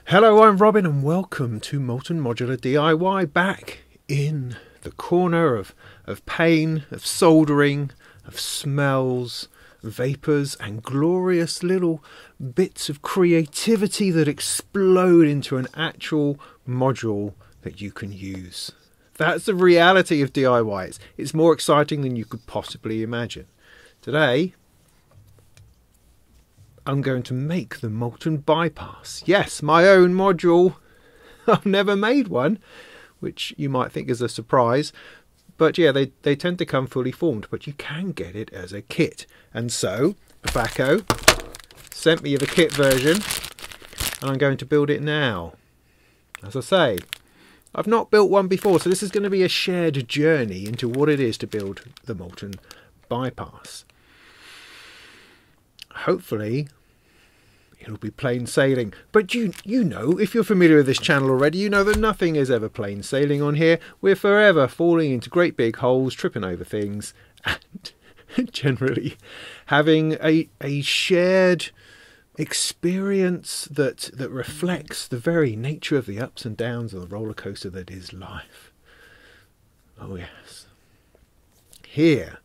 Hello, I'm Robin and welcome to Molten Modular DIY, back in the corner of pain, of soldering, of smells, vapours and glorious little bits of creativity that explode into an actual module that you can use. That's the reality of DIY. It's more exciting than you could possibly imagine. Today, I'm going to make the Molten BYPASS. Yes, my own module. I've never made one, which you might think is a surprise. But yeah, they tend to come fully formed, but you can get it as a kit. And so, Befaco sent me the kit version, and I'm going to build it now. As I say, I've not built one before, so this is going to be a shared journey into what it is to build the Molten BYPASS. Hopefully it'll be plain sailing, but you know, if you're familiar with this channel already, you know that nothing is ever plain sailing on here. We're forever falling into great big holes, tripping over things, and generally having a shared experience that reflects the very nature of the ups and downs of the roller coaster that is life. Oh yes, here,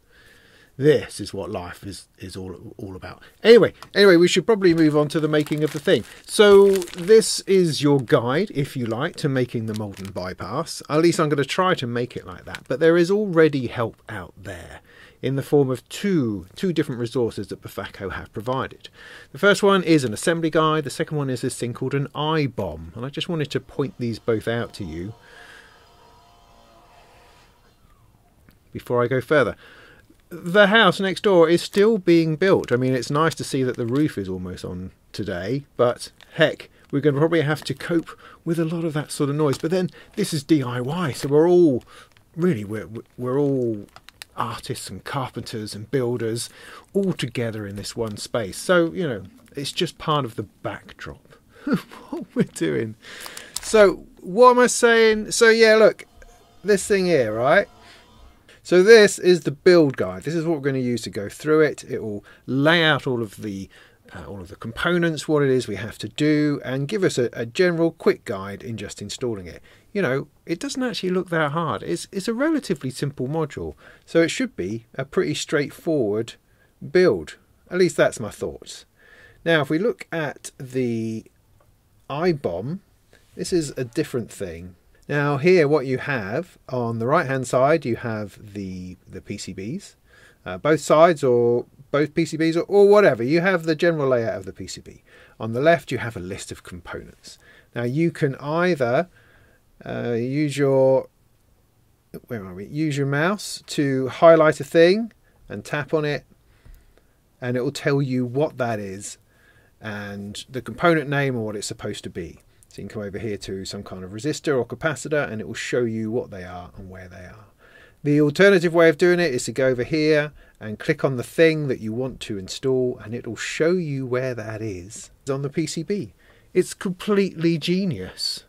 this is what life is all about. Anyway, we should probably move on to the making of the thing. So this is your guide, if you like, to making the Molten BYPASS. At least I'm going to try to make it like that. But there is already help out there in the form of two different resources that Befaco have provided. The first one is an assembly guide. The second one is this thing called an I-bomb. And I just wanted to point these both out to you before I go further. The house next door is still being built. I mean, it's nice to see that the roof is almost on today, but heck, we're going to probably have to cope with a lot of that sort of noise. But then this is DIY, so we're all really we're all artists and carpenters and builders all together in this one space. So, you know, it's just part of the backdrop of what we're doing. So what am I saying? So yeah, look, this thing here, right? So this is the build guide. This is what we're going to use to go through it. It will lay out all of the components, what it is we have to do, and give us a general quick guide in just installing it. You know, it doesn't actually look that hard. It's a relatively simple module, so it should be a pretty straightforward build. At least that's my thoughts. Now, if we look at the I-bomb, this is a different thing. Now here what you have on the right hand side, you have the PCBs, both sides or both PCBs or whatever. You have the general layout of the PCB. On the left you have a list of components. Now you can either use your mouse to highlight a thing and tap on it, and it will tell you what that is and the component name or what it's supposed to be. So you can come over here to some kind of resistor or capacitor and it will show you what they are and where they are. The alternative way of doing it is to go over here and click on the thing that you want to install and it will show you where that is on the PCB. It's completely genius.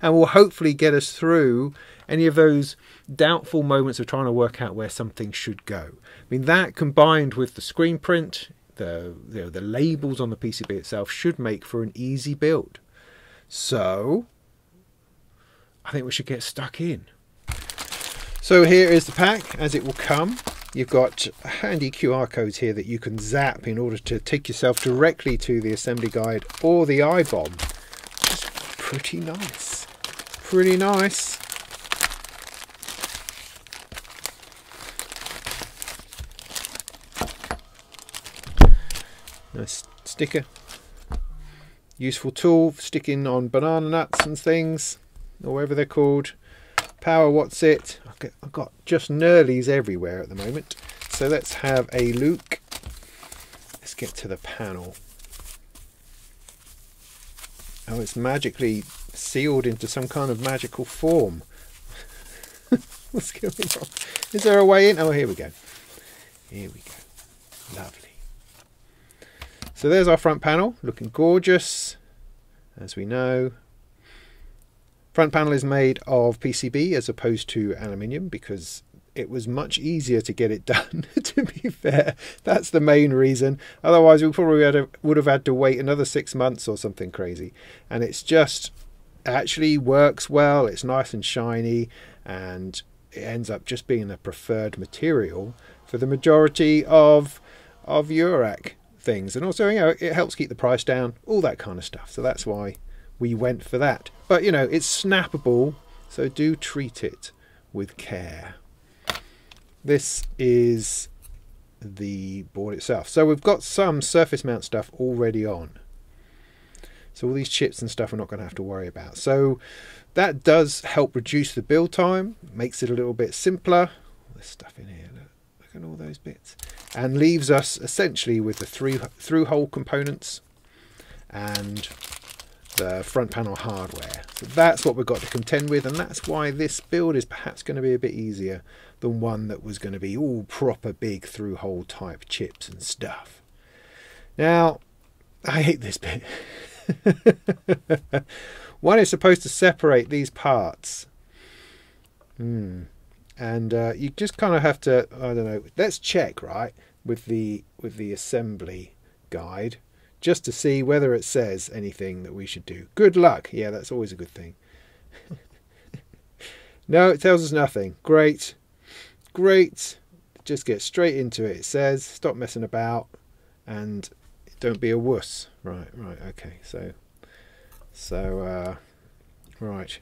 And will hopefully get us through any of those doubtful moments of trying to work out where something should go. I mean, that combined with the screen print, the labels on the PCB itself should make for an easy build. So I think we should get stuck in. So here is the pack as it will come. You've got handy QR codes here that you can zap in order to take yourself directly to the assembly guide or the I-bomb. Just pretty nice. Pretty nice. Nice sticker, useful tool for sticking on banana nuts and things, or whatever they're called. Power what's it? I've got just knurlies everywhere at the moment. So let's have a look. Let's get to the panel. Oh, it's magically sealed into some kind of magical form. What's going on? Is there a way in? Oh, here we go. Here we go. Lovely. So there's our front panel, looking gorgeous, as we know. Front panel is made of PCB as opposed to aluminium because it was much easier to get it done, to be fair. That's the main reason. Otherwise, we probably would have had to wait another 6 months or something crazy. And it's just actually works well. It's nice and shiny, and it ends up just being the preferred material for the majority of Eurorack things. And also, you know, it helps keep the price down, all that kind of stuff. So that's why we went for that. But, you know, it's snappable, so do treat it with care. This is the board itself. So we've got some surface mount stuff already on. So all these chips and stuff we're not going to have to worry about. So that does help reduce the build time, makes it a little bit simpler. All this stuff in here, look at all those bits. And leaves us essentially with the through-hole components and the front panel hardware. So that's what we've got to contend with, and that's why this build is perhaps going to be a bit easier than one that was going to be all proper big through-hole type chips and stuff. Now, I hate this bit. One is supposed to separate these parts. And you just kind of have to, I don't know, let's check, right, with the assembly guide, just to see whether it says anything that we should do. Good luck. Yeah, that's always a good thing. No, it tells us nothing. Great. Great. Just get straight into it. It says stop messing about and don't be a wuss. Right, okay. So right.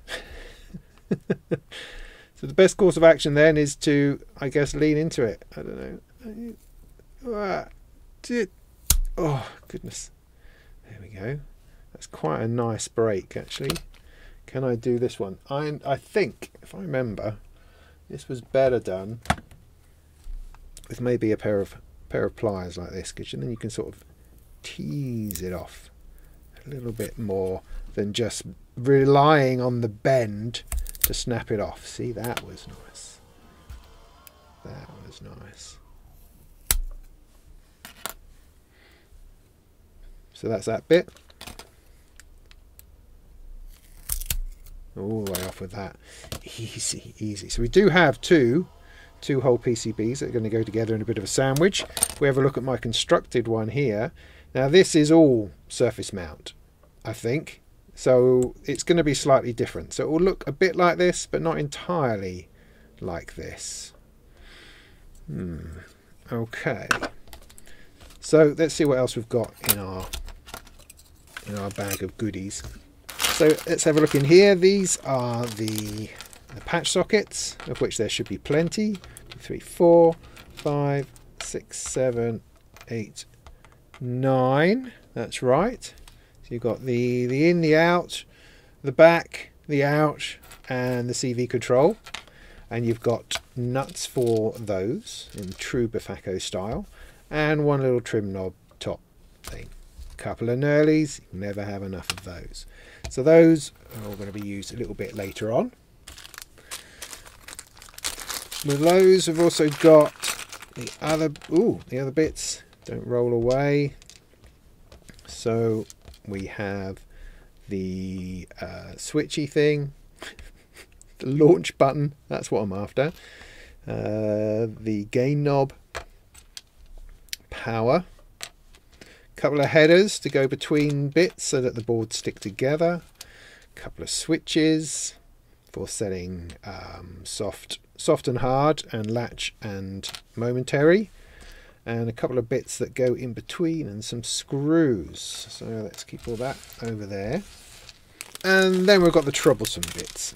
So the best course of action then is to, I guess, lean into it. I don't know. Oh, goodness. There we go. That's quite a nice break, actually. Can I do this one? I think, if I remember, this was better done with maybe a pair of pliers like this, because then you can sort of tease it off a little bit more than just relying on the bend to snap it off. See, that was nice. That was nice. So that's that bit. All the way off with that. Easy, easy. So we do have two hole PCBs that are going to go together in a bit of a sandwich. If we have a look at my constructed one here. Now this is all surface mount, I think. So it's going to be slightly different. So it will look a bit like this, but not entirely like this. Okay. So let's see what else we've got in our bag of goodies. So let's have a look in here. These are the patch sockets, of which there should be plenty. 2, 3, 4, 5, 6, 7, 8, 9. That's right. So you've got the in, the out, the back, the out, and the CV control. And you've got nuts for those in true Befaco style, and one little trim knob top thing. Couple of knurlies, you never have enough of those. So those are all going to be used a little bit later on. With those, we've also got the other bits. Don't roll away. So we have the switchy thing, the launch button. That's what I'm after. The gain knob, power. Couple of headers to go between bits so that the boards stick together. A couple of switches for setting soft and hard, and latch and momentary, and a couple of bits that go in between, and some screws. So let's keep all that over there. And then we've got the troublesome bits.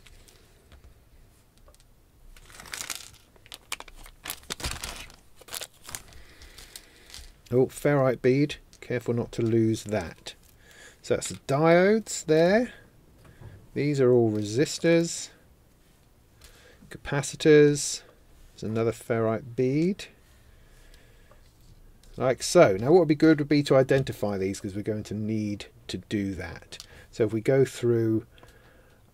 Oh, ferrite bead. Careful not to lose that. So that's the diodes there. These are all resistors. Capacitors. There's another ferrite bead. Like so. Now what would be good would be to identify these, because we're going to need to do that. So if we go through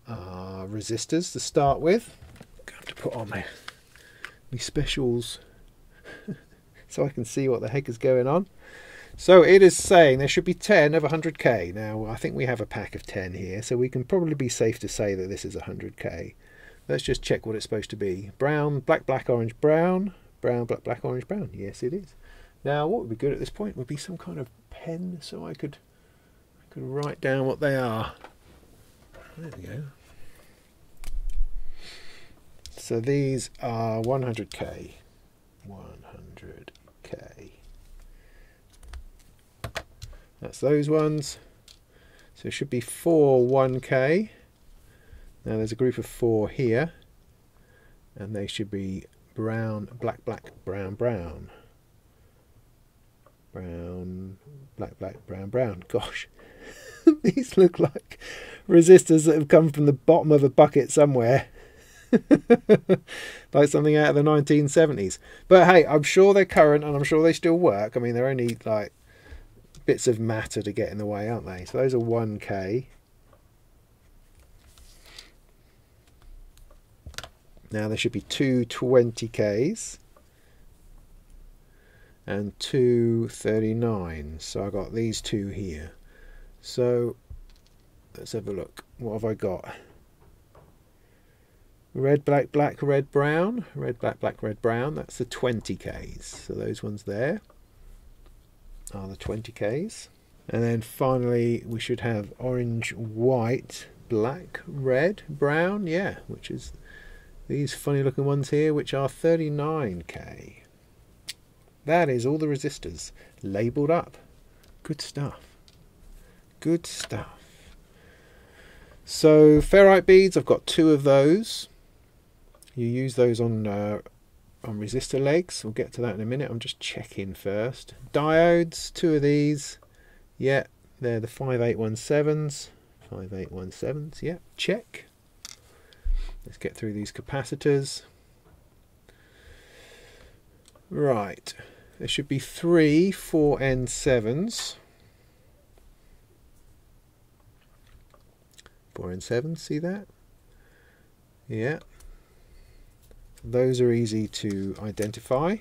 resistors to start with. I'm going to have to put on my specials so I can see what the heck is going on. So it is saying there should be 10 of 100k. Now I think we have a pack of 10 here, so we can probably be safe to say that this is 100k. Let's just check what it's supposed to be. Brown, black, black, orange, brown. Brown, black, black, orange, brown. Yes, it is. Now, what would be good at this point would be some kind of pen, so I could write down what they are. There we go. So these are 100k. 100k. That's those ones. So it should be 4 1k. Now there's a group of 4 here, and they should be brown, black, black, brown, brown. Brown, black, black, brown, brown. Gosh, these look like resistors that have come from the bottom of a bucket somewhere. Like something out of the 1970s. But hey, I'm sure they're current and I'm sure they still work. I mean, they're only like bits of matter to get in the way, aren't they? So those are 1k. Now there should be 2 20ks and 2 39s. So I got these two here. So let's have a look. What have I got? Red, black, black, red, brown. Red, black, black, red, brown. That's the 20ks. So those ones there are the 20ks. And then finally we should have orange, white, black, red, brown. Yeah, which is these funny looking ones here, which are 39k. That is all the resistors labelled up. Good stuff. Good stuff. So ferrite beads, I've got 2 of those. You use those on resistor legs. We'll get to that in a minute. I'm just checking first. Diodes, 2 of these. Yeah, they're the 5817s. 5817s, yeah, check. Let's get through these capacitors. Right, there should be 3 4N7s. 4N7s, see that? Yeah. Those are easy to identify.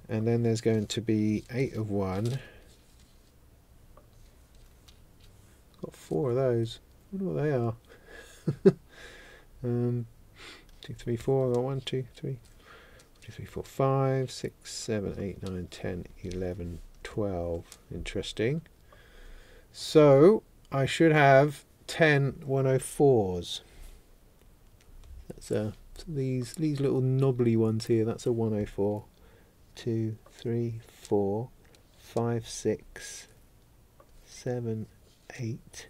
And then there's going to be 8 of 1. Got 4 of those. I wonder what they are. 2, 3, 4. I got 1, 2, 3, 2, 3, 4, 5, 6, 7, 8, 9, 10, 11, 12. Interesting. So I should have 10 104s. That's these little knobbly ones here. That's a 104. 2, 3, 4, 5, 6, 7, 8,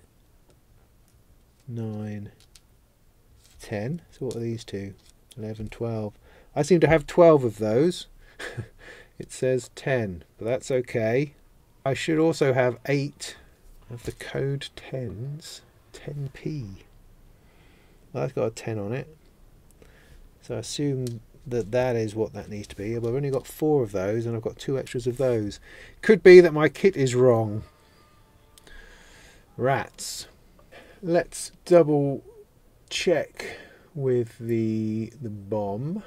9, 10. So what are these two? 11, 12. I seem to have 12 of those. It says 10, but that's okay. I should also have 8 of the code 10s. 10p. Well, that's got a 10 on it. So I assume that that is what that needs to be. But I've only got 4 of those and I've got 2 extras of those. Could be that my kit is wrong. Rats. Let's double check with the bomb.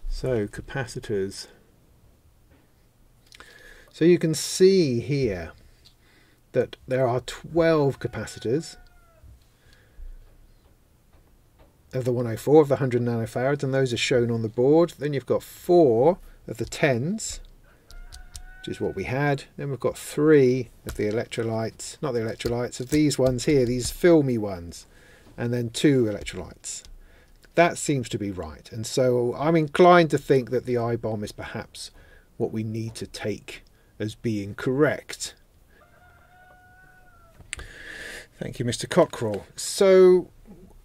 So capacitors. So you can see here that there are 12 capacitors of the 104 of the 100 nanofarads, and those are shown on the board. Then you've got 4 of the 10s, which is what we had. Then we've got 3 of the electrolytes, not the electrolytes, of these ones here, these filmy ones, and then 2 electrolytes. That seems to be right, and so I'm inclined to think that the I-bomb is perhaps what we need to take as being correct. Thank you, Mr. Cockrell. So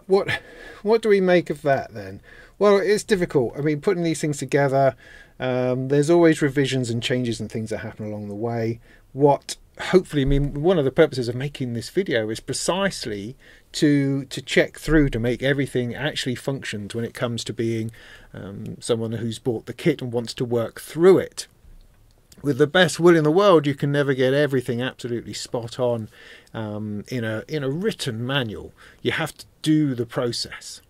what do we make of that then? Well, it's difficult. I mean, putting these things together, there's always revisions and changes and things that happen along the way. What hopefully, I mean, one of the purposes of making this video is precisely to check through to make everything actually functions when it comes to being someone who's bought the kit and wants to work through it. With the best will in the world, you can never get everything absolutely spot on in a written manual. You have to do the process,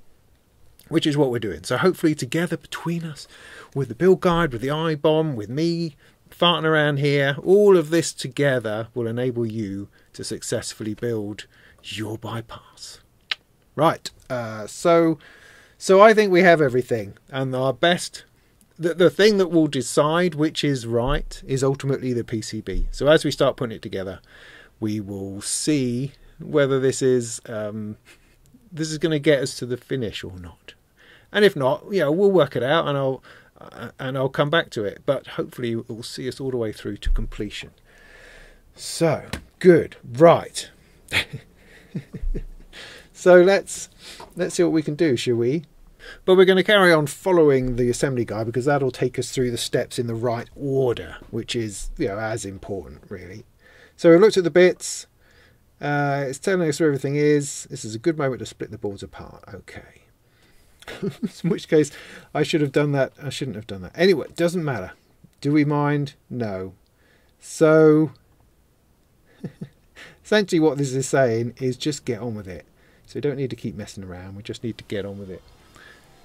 which is what we're doing. So hopefully together between us, with the build guide, with the I-bomb, with me, farting around here, all of this together will enable you to successfully build your bypass. Right, so I think we have everything, and our best, the thing that will decide which is right is ultimately the PCB. So as we start putting it together, we will see whether this is going to get us to the finish or not. And if not, you know, we'll work it out, and I'll come back to it. But hopefully it will see us all the way through to completion. So good, right. So let's see what we can do, shall we? But we're going to carry on following the assembly guide, because that'll take us through the steps in the right order, which is, you know, as important really. So we looked at the bits. It's telling us where everything is. This is a good moment to split the boards apart. Okay. In which case I should have done that. I shouldn't have done that. Anyway, it doesn't matter. Do we mind? No. So essentially what this is saying is just get on with it. So we don't need to keep messing around. We just need to get on with it.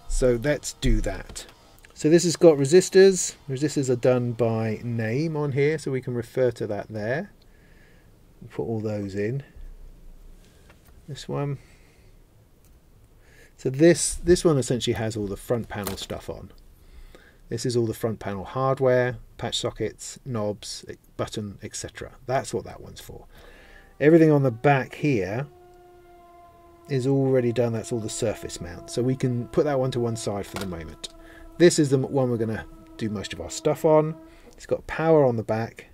So let's do that. So this has got resistors. Resistors are done by name on here, so we can refer to that there. We'll put all those in. This one. So this one essentially has all the front panel stuff on. This is all the front panel hardware, patch sockets, knobs, button, etc. That's what that one's for. Everything on the back here is already done. That's all the surface mount, so we can put that one to one side for the moment. This is the one we're going to do most of our stuff on. It's got power on the back,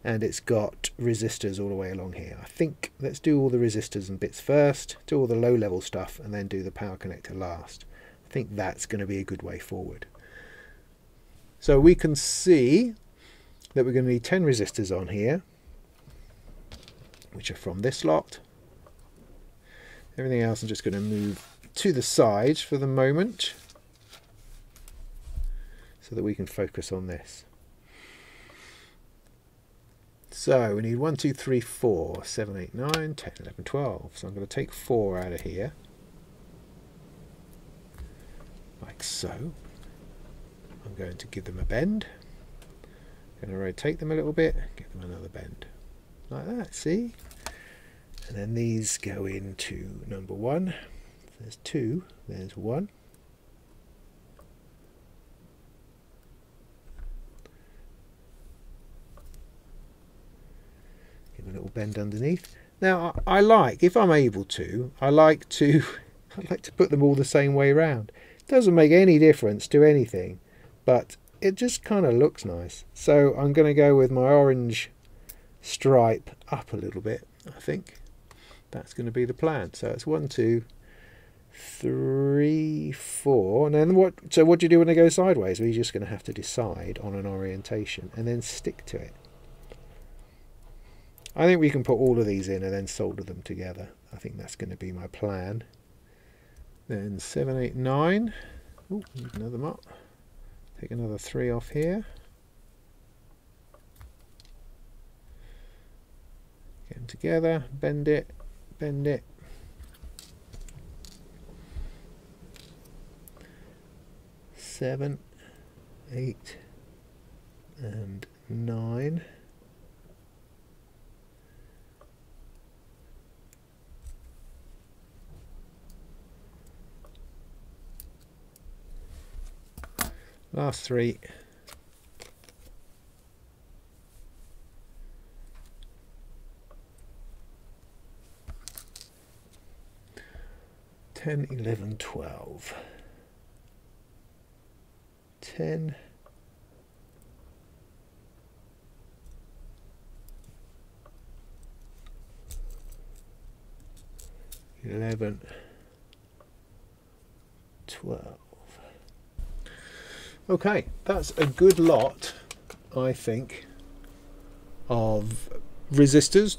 and it's got resistors all the way along here. I think let's do all the resistors and bits first, do all the low level stuff, and then do the power connector last. I think that's going to be a good way forward. So we can see that we're going to need 10 resistors on here, which are from this lot. Everything else I'm just going to move to the side for the moment, so that we can focus on this. So we need 1, 2, 3, 4, 7, 8, 9, 10, 11, 12. So I'm going to take 4 out of here, like so. I'm going to give them a bend. I'm going to rotate them a little bit, give them another bend, like that, see? And then these go into number 1. There's 2, there's 1. Give a little bend underneath. Now I like, if I'm able to, I like to put them all the same way around. It doesn't make any difference to anything, but it just kind of looks nice. So I'm going to go with my orange stripe up a little bit. I think that's going to be the plan. So it's 1, 2, 3, 4, and then what? So what do you do when they go sideways? Well, you're just going to have to decide on an orientation and then stick to it. I think we can put all of these in and then solder them together. I think that's going to be my plan. Then 7, 8, 9. Ooh, another mark. Take another 3 off here. Get them together, bend it, bend it. Seven, 8, and 9. Last 3. 10, 11, 12. 10. 11, 12. Okay, that's a good lot, I think, of resistors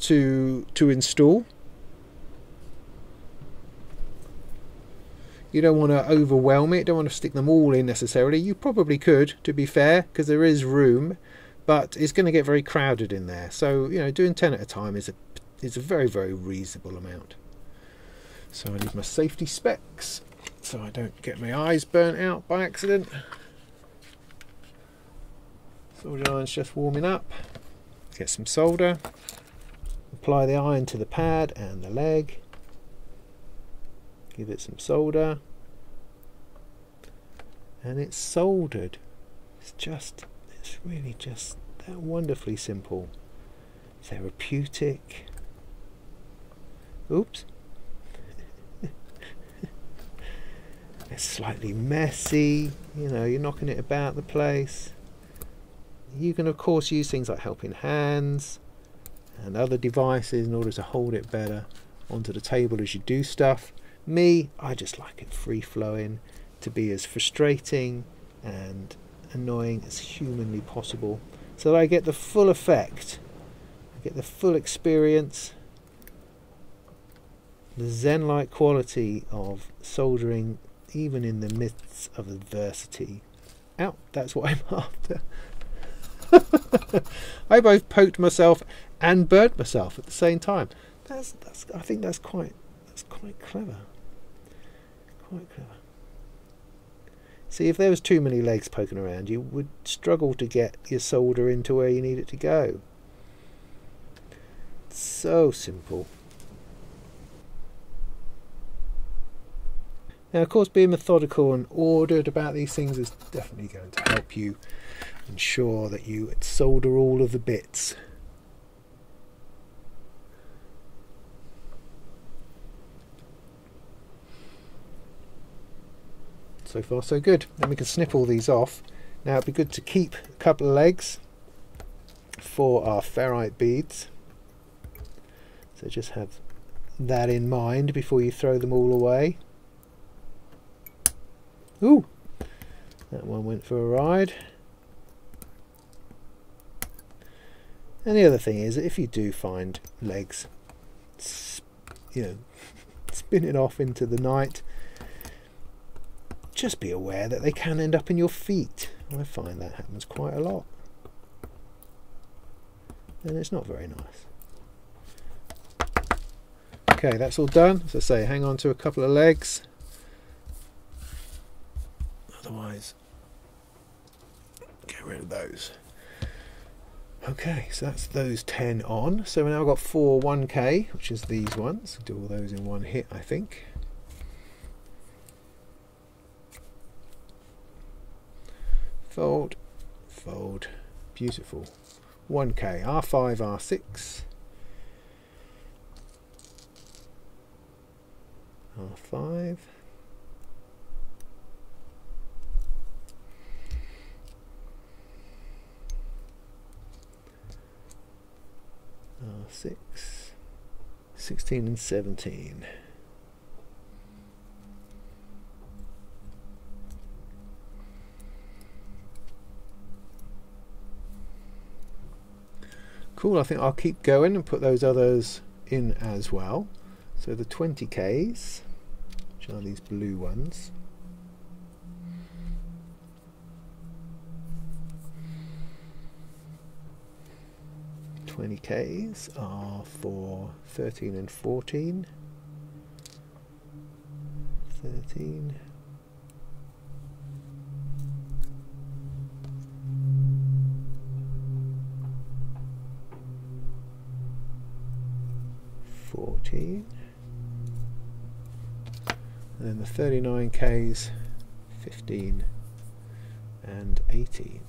to install. You don't want to overwhelm it, don't want to stick them all in necessarily. You probably could, to be fair, because there is room, but it's going to get very crowded in there. So, you know, doing 10 at a time is a very, very reasonable amount. So I need my safety specs so I don't get my eyes burnt out by accident. Soldering iron's just warming up. Get some solder. Apply the iron to the pad and the leg. Give it some solder. And it's soldered. It's really just that wonderfully simple. Therapeutic. Oops. It's slightly messy, you know, you're knocking it about the place. You can of course use things like helping hands and other devices in order to hold it better onto the table as you do stuff. Me, I just like it free flowing, to be as frustrating and annoying as humanly possible, so that I get the full effect, I get the full experience, the zen-like quality of soldering even in the midst of adversity. Ow, that's what I'm after. I both poked myself and burnt myself at the same time. I think that's quite clever. Quite clever. See, if there was too many legs poking around, you would struggle to get your solder into where you need it to go. So simple. Now, of course, being methodical and ordered about these things is definitely going to help you ensure that you solder all of the bits. So far, so good. Then we can snip all these off. Now, it'd be good to keep a couple of legs for our ferrite beads. So just have that in mind before you throw them all away. Ooh, that one went for a ride. And the other thing is that if you do find legs, you know, spinning off into the night, just be aware that they can end up in your feet. I find that happens quite a lot, and it's not very nice. Okay, that's all done. As I say, hang on to a couple of legs. Otherwise, get rid of those. Okay, so that's those 10 on. So we've now got 4 1K, which is these ones. Do all those in one hit, I think. Fold, fold, beautiful. 1K, R5, R6, R5. R6, 16 and 17. Cool, I think I'll keep going and put those others in as well. So the 20Ks, which are these blue ones. Ks are for 13 and 14. 13. 14. And then the 39Ks, 15 and 18.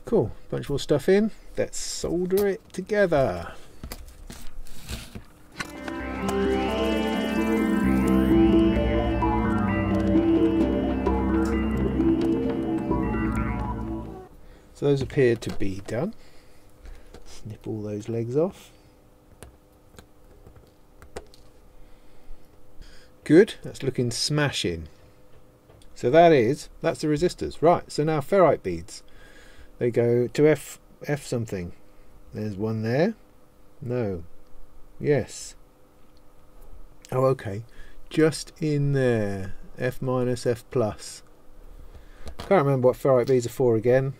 Cool, bunch more stuff in. Let's solder it together. So those appear to be done. Snip all those legs off. Good, that's looking smashing. So that's the resistors. Right, so now ferrite beads. They go to F something. There's one there. No. Yes. Oh, okay. Just in there. F minus, F plus. Can't remember what ferrite beads are for again.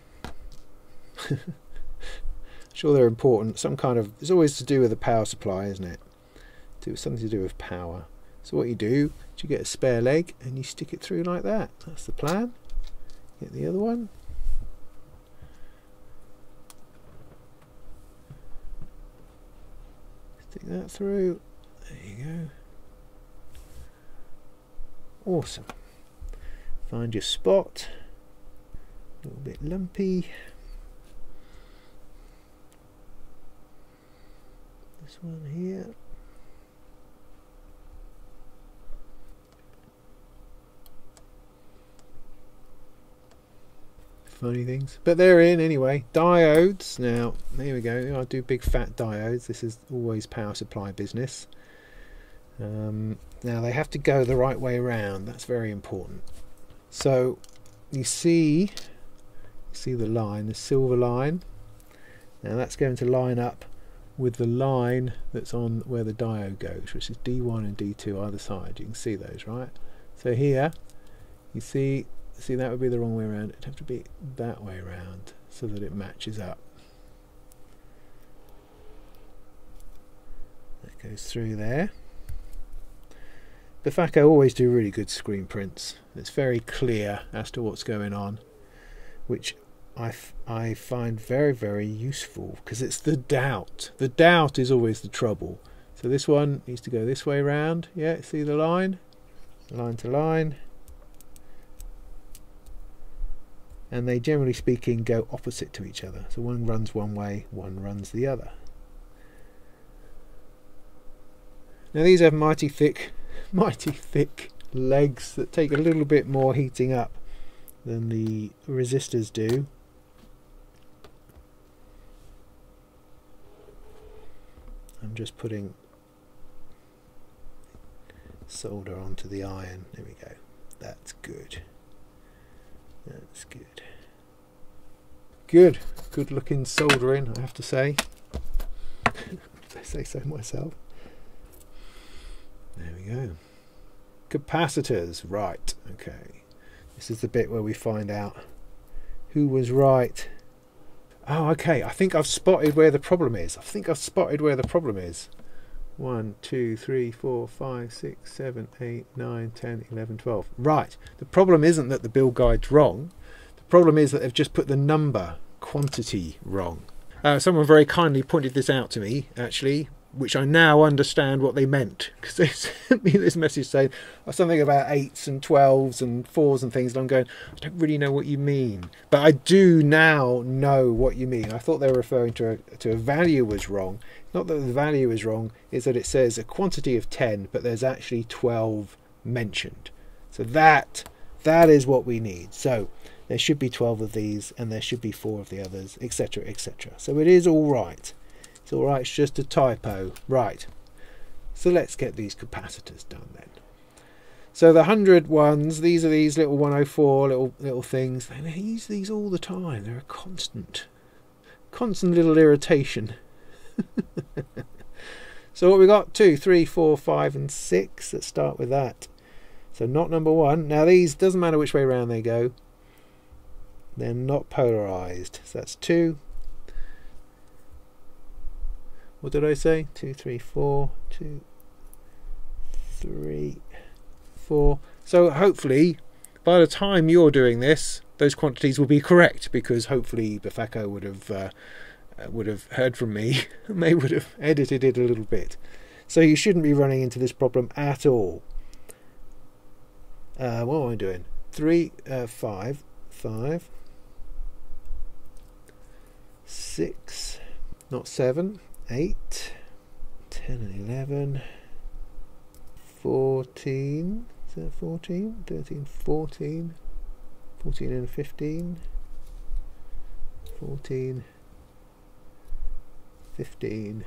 Sure they're important. Some kind of... It's always to do with the power supply, isn't it? Something to do with power. So what you do is you get a spare leg and you stick it through like that. That's the plan. Get the other one. Stick that through. There you go. Awesome. Find your spot. A little bit lumpy. This one here. Funny things, but they're in anyway. Diodes. Now there we go. I do big fat diodes. This is always power supply business. Now they have to go the right way around. That's very important. So you see the line, the silver line. Now that's going to line up with the line that's on where the diode goes, which is D1 and D2 either side. You can see those, right? So here you see that would be the wrong way around. It'd have to be that way around so that it matches up. That goes through there. Befaco always do really good screen prints. It's very clear as to what's going on, which I find very, very useful, because it's the doubt. The doubt is always the trouble. So this one needs to go this way round. Yeah, see the line? Line to line. And they, generally speaking, go opposite to each other. So one runs one way, one runs the other. Now these have mighty thick legs that take a little bit more heating up than the resistors do. I'm just putting solder onto the iron. There we go. That's good. That's good. Good looking soldering, I have to say. If I say so myself. There we go. Capacitors, right, okay. This is the bit where we find out who was right. Oh, okay, I think I've spotted where the problem is. 1, 2, 3, 4, 5, 6, 7, 8, 9, 10, 11, 12. Right, the problem isn't that the build guide's wrong. The problem is that they've just put the number quantity wrong. Someone very kindly pointed this out to me, actually, which I now understand what they meant, because they sent me this message saying something about 8s and 12s and 4s and things, and I'm going, I don't really know what you mean, but I do now know what you mean. I thought they were referring to a value was wrong. Not that the value is wrong, is that it says a quantity of 10, but there's actually 12 mentioned. So that is what we need. So there should be 12 of these, and there should be 4 of the others, etc., etc. So it is all right. It's all right, it's just a typo. Right, so let's get these capacitors done then. So the 100 ones, these are these little 104 little things. They use these all the time. They're a constant little irritation. So what we got? 2, 3, 4, 5 and 6. Let's start with that. So not number 1. Now these, doesn't matter which way around they go, they're not polarized. So that's 2. What did I say? 2, 3, 4, 2, 3, 4. So hopefully by the time you're doing this, those quantities will be correct, because hopefully Befaco would have heard from me and they would have edited it a little bit. So you shouldn't be running into this problem at all. What am I doing? 5, 6, not 7, 8, 10 and 11, 14, is that 14? 13, 14, 14 and 15, 14, 15,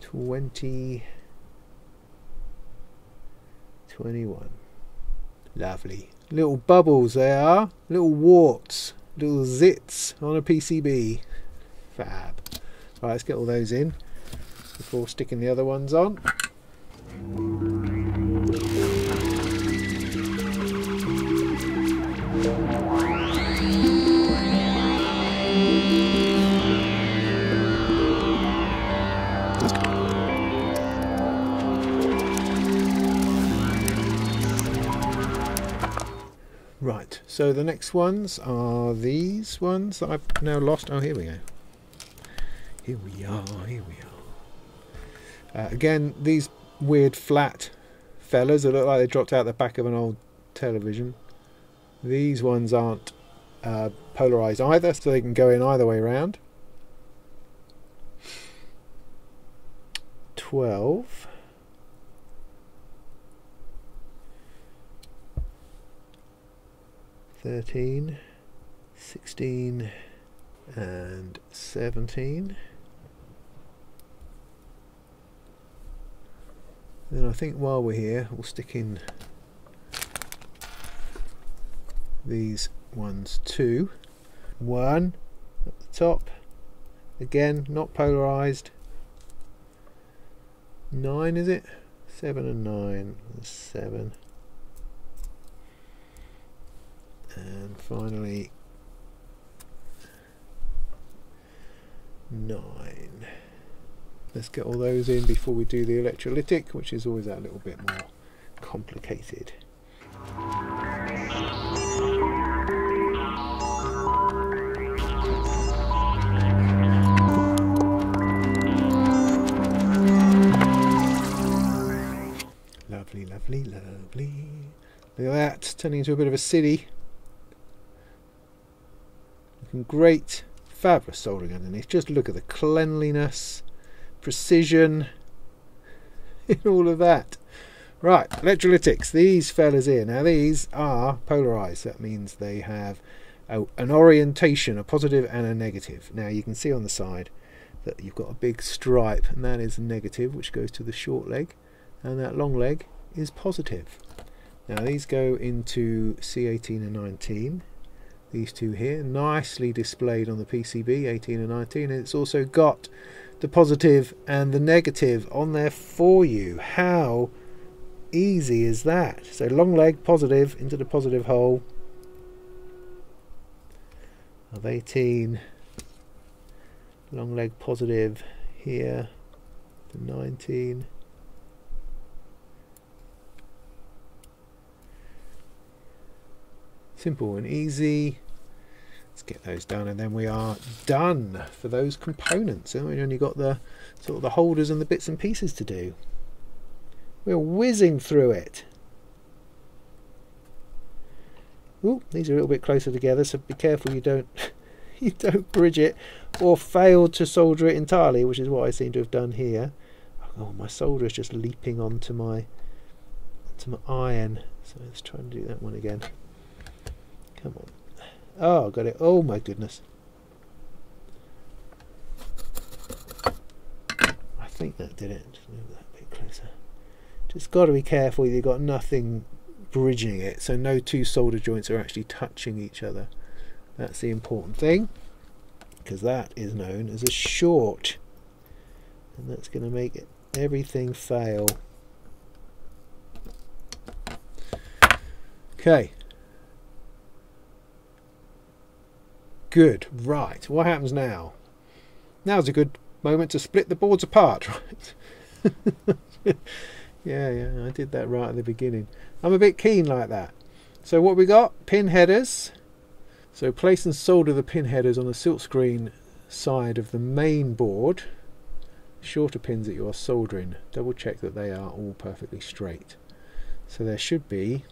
20, 21. Lovely. Little bubbles they are, little warts, little zits on a PCB. Fab. Right, let's get all those in before sticking the other ones on. Right, so the next ones are these ones that I've now lost. Oh, here we go. Here we are, here we are. Again, these weird flat fellas that look like they dropped out the back of an old television. These ones aren't polarized either, so they can go in either way around. 12. 13, 16 and 17. Then I think while we're here we'll stick in these ones too. 1 at the top, again not polarized. 9 is it? 7 and 9. 7. And finally 9. Let's get all those in before we do the electrolytic, which is always that little bit more complicated. Lovely, lovely, lovely. Look at that, turning into a bit of a city. Looking great. Fabulous soldering underneath. Just look at the cleanliness, precision in all of that. Right, electrolytics. These fellas here. Now these are polarized. That means they have an orientation, a positive and a negative. Now you can see on the side that you've got a big stripe, and that is negative, which goes to the short leg, and that long leg is positive. Now these go into C18 and 19. These two here, nicely displayed on the PCB, 18 and 19, and it's also got the positive and the negative on there for you. How easy is that? So long leg positive into the positive hole of 18, long leg positive here to 19. Simple and easy. Let's get those done, and then we are done for those components. And we've only got the sort of the holders and the bits and pieces to do. We're whizzing through it. Ooh, these are a little bit closer together, so be careful you don't you don't bridge it or fail to solder it entirely, which is what I seem to have done here. Oh, my solder is just leaping onto my iron. So let's try and do that one again. Come on. Oh, got it. Oh my goodness. I think that did it. Just move that a bit closer. Just got to be careful you've got nothing bridging it, so no two solder joints are actually touching each other. That's the important thing, because that is known as a short, and that's going to make it everything fail. Okay. Good. Right. What happens now? Now's a good moment to split the boards apart, right? Yeah, I did that right at the beginning. I'm a bit keen like that. So what we got? Pin headers. So place and solder the pin headers on the silkscreen side of the main board. Shorter pins that you are soldering. Double check that they are all perfectly straight. So there should be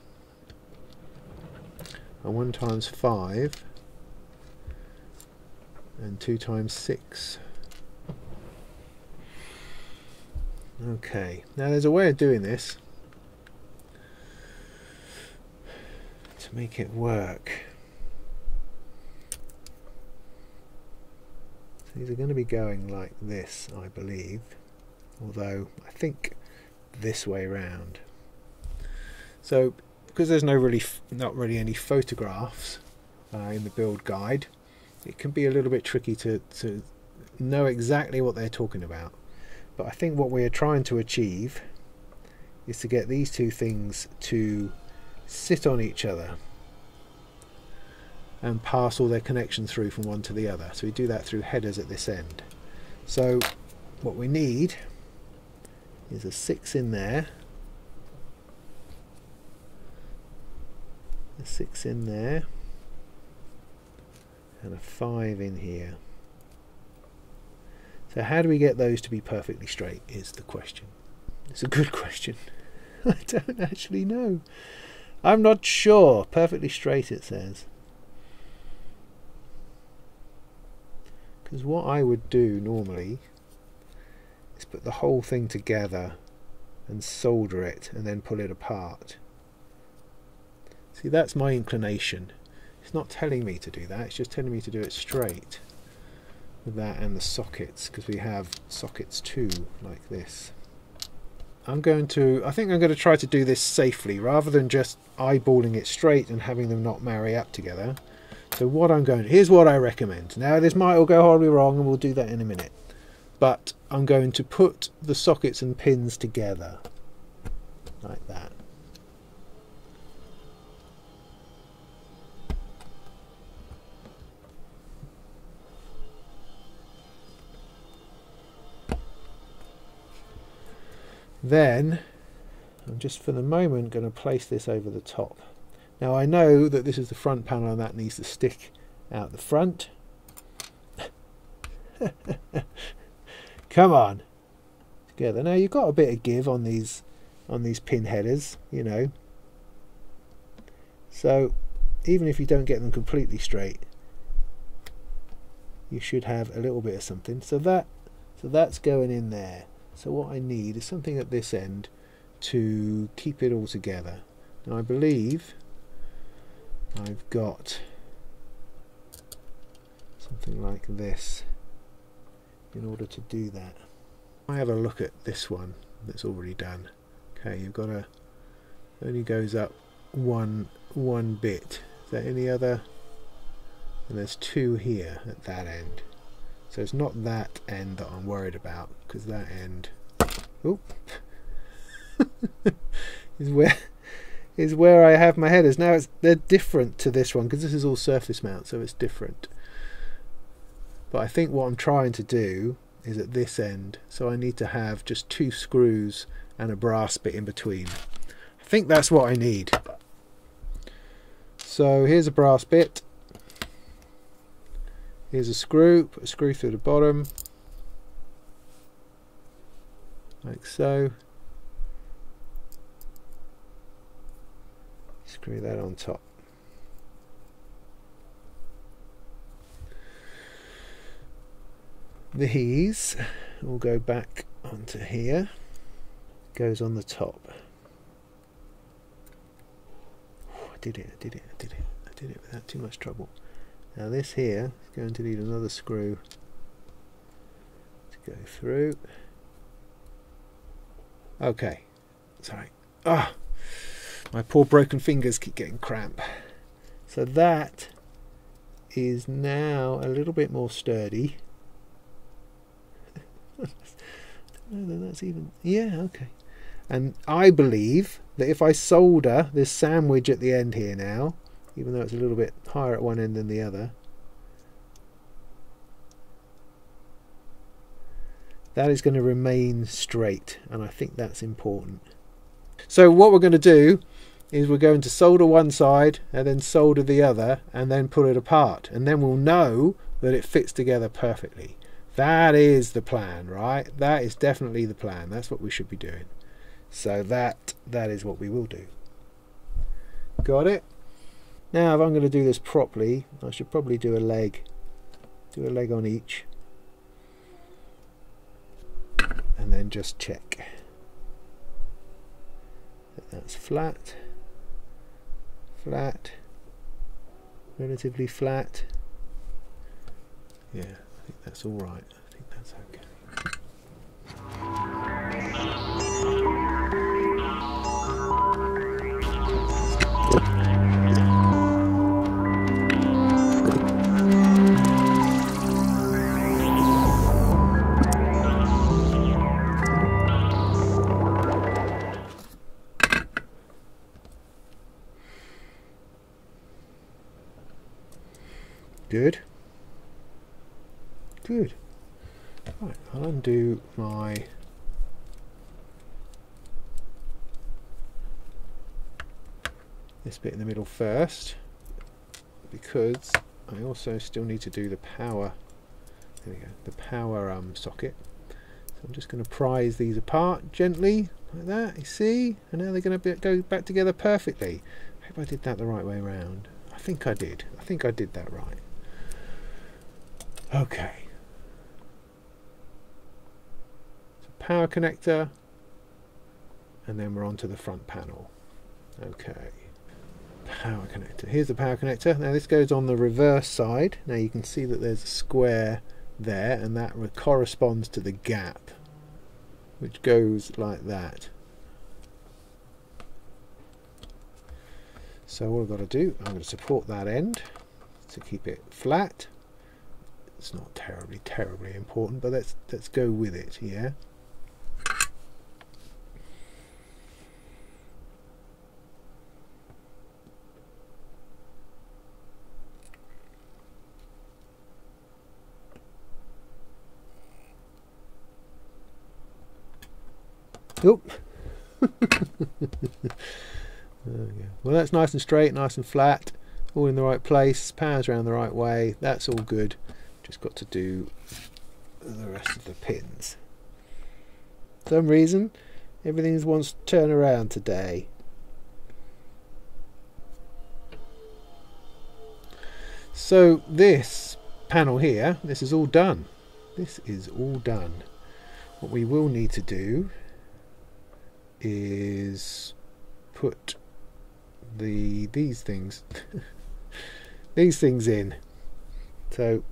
a 1 times 5 and 2 times 6. Okay, now there's a way of doing this to make it work. So these are going to be going like this, I believe, although I think this way round. So because there's not really any photographs in the build guide, it can be a little bit tricky to know exactly what they're talking about. But I think what we are trying to achieve is to get these two things to sit on each other and pass all their connections through from one to the other. So we do that through headers at this end. So what we need is a 6 in there, a 6 in there, and a 5 in here. So how do we get those to be perfectly straight is the question. It's a good question. I don't actually know. I'm not sure. Perfectly straight, it says. Because what I would do normally is put the whole thing together and solder it and then pull it apart. See, that's my inclination. It's not telling me to do that, it's just telling me to do it straight with that and the sockets, because we have sockets too, like this. I think I'm going to try to do this safely rather than just eyeballing it straight and having them not marry up together. So what here's what I recommend. Now this might all go horribly wrong and we'll do that in a minute. But I'm going to put the sockets and pins together like that. Then I'm just for the moment going to place this over the top. Now I know that this is the front panel and that needs to stick out the front. Come on, together. Now you've got a bit of give on these pin headers, you know. So even if you don't get them completely straight, you should have a little bit of something. So that's going in there. So what I need is something at this end to keep it all together. Now I believe I've got something like this in order to do that. I have a look at this one that's already done. Okay, you've got only goes up one bit. Is there any other? And there's 2 here at that end. So it's not that end that I'm worried about, because that end is where I have my headers. Now they're different to this one because this is all surface mount, so it's different. But I think what I'm trying to do is at this end, so I need to have just 2 screws and a brass bit in between. I think that's what I need. So here's a brass bit. Here's a screw, put a screw through the bottom, like so. Screw that on top. These will go back onto here, goes on the top. I did it without too much trouble. Now this here is going to need another screw to go through. Okay, sorry. My poor broken fingers keep getting cramp. So that is now a little bit more sturdy. I don't know that that's even... Yeah, okay. And I believe that if I solder this sandwich at the end here now, even though it's a little bit higher at one end than the other, that is going to remain straight, and I think that's important. So what we're going to do is we're going to solder one side and then solder the other and then pull it apart, and then we'll know that it fits together perfectly. That is the plan, right? That is definitely the plan. That's what we should be doing. So that is what we will do. Got it? Now if I'm going to do this properly, I should probably do a leg. Do a leg on each. And then just check that that's flat, flat, relatively flat. Yeah, I think that's all right. I think that's okay. Good. Good. Right, I'll undo my this bit in the middle first, because I also still need to do the power. There we go, the power socket. So I'm just going to prise these apart gently like that, you see, and now they're going to go back together perfectly. I hope I did that the right way around. I think I did. I think I did that right. Okay. So power connector, and then we're on to the front panel. Okay. Power connector. Here's the power connector. Now this goes on the reverse side. Now you can see that there's a square there, and that corresponds to the gap, which goes like that. So what I've got to do, I'm going to support that end to keep it flat. It's not terribly important, but let's go with it, yeah. Oop. There we go. Well, that's nice and straight, nice and flat, all in the right place, power's around the right way, that's all good. Just got to do the rest of the pins. For some reason, everything wants to turn around today. So this panel here, this is all done. This is all done. What we will need to do is put these things these things in. So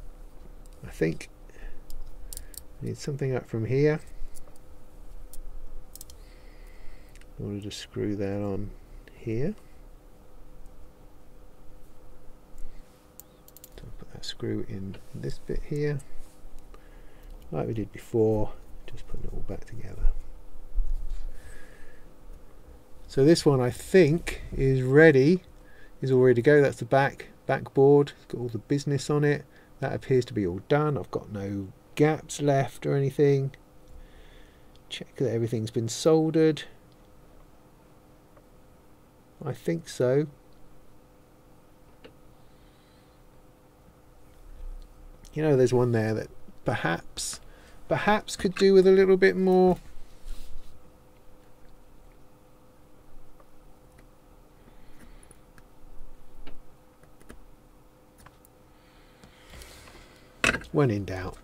I think I need something up from here in order to screw that on here. So I'll put that screw in this bit here like we did before, just putting it all back together. So this one I think is ready, is all ready to go. That's the backboard, it's got all the business on it. That appears to be all done. I've got no gaps left or anything. Check that everything's been soldered. I think so. You know, there's one there that perhaps could do with a little bit more. When in doubt.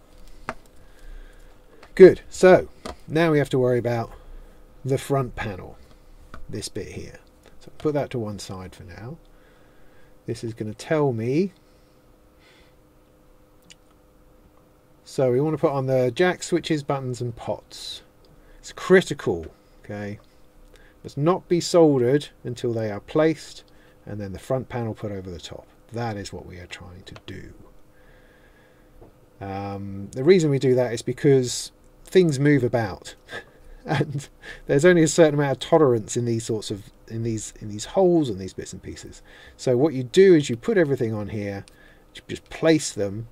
Good. So now we have to worry about the front panel, this bit here. So put that to one side for now. This is going to tell me. So we want to put on the jack, switches, buttons and pots. It's critical, okay? Must not be soldered until they are placed, and then the front panel put over the top. That is what we are trying to do. The reason we do that is because things move about and there's only a certain amount of tolerance in these sorts of in these holes and these bits and pieces. So what you do is you put everything on here, you just place them,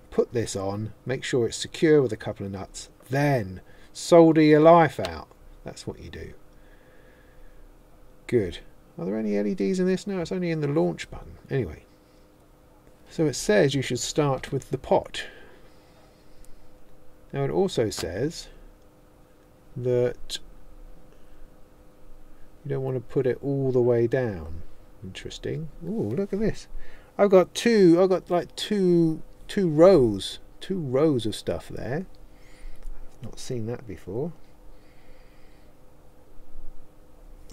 put this on, make sure it's secure with a couple of nuts, then solder your life out. That's what you do. Good. Are there any LEDs in this? No, it's only in the launch button. Anyway, so it says you should start with the pot. Now it also says that you don't want to put it all the way down. Interesting. Ooh, look at this. I've got like two rows of stuff there. Not seen that before.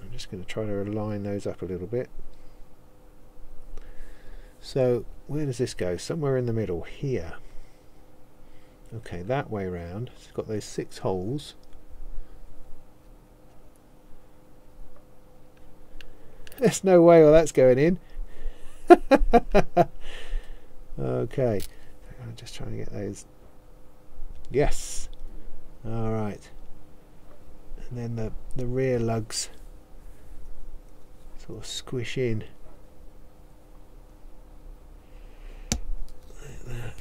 I'm just going to try to align those up a little bit. So where does this go? Somewhere in the middle here. Okay, that way round. It's got those 6 holes. There's no way all that's going in. Okay, I'm just trying to get those. Yes. All right. And then the rear lugs sort of squish in. Like that.